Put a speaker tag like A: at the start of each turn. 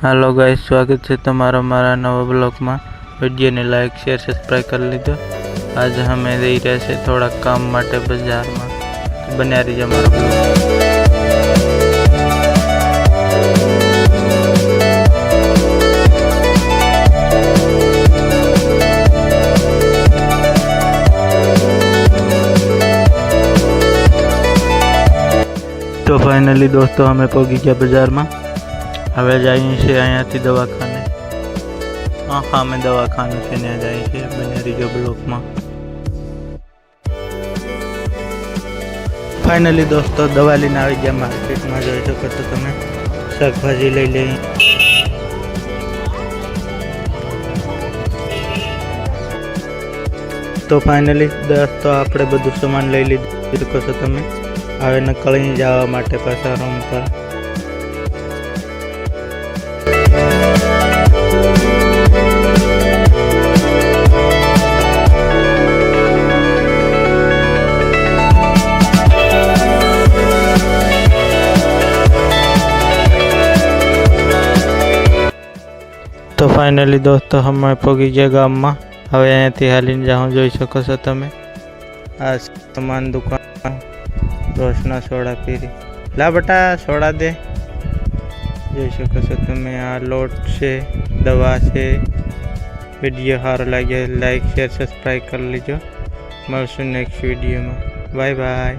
A: Hello guys, स्वागत है तुम्हारा हमारा नवा ब्लॉग में। वीडियो ने लाइक शेयर सब्सक्राइब कर लीजिए। आज हमें दे रहे से थोड़ा काम माटे बाजार में, तो बना रही हमारा ब्लॉग। तो फाइनली दोस्तों हमें पहुंची गया बाजार में। હવે જઈએ છીએ અહીંયાથી દવાખાને। હા અમે દવાખાનું છે ત્યાં જઈએ છીએ, બને રહીજો બ્લોકમાં। ફાઇનલી દોસ્તો દવા લઈને આવી ગયા માર્કેટમાં, જોઈ શકો છો તમે। શાકભાજી લઈ લઈ। તો ફાઇનલી દોસ્તો આપણે બધું સામાન લઈ લીધું શકો છો તમે। હવે નીકળી જવા માટે પાછા રૂમ પર। तो फाइनली दोस्तों हम पहुंची गया गाम में। हवे अहींयाथी हालीने जाऊँ, जोई शको छो तमे। आ सामान दुकान रोशना सोडा पीरी ला बटा सोडा दे, जोई शको छो तमे। आ लोट छे, दवा छे। वीडियो सारो लागे लाइक शेयर सब्सक्राइब कर लीजो। मळशुं नेक्स्ट वीडियो में। Bye bye.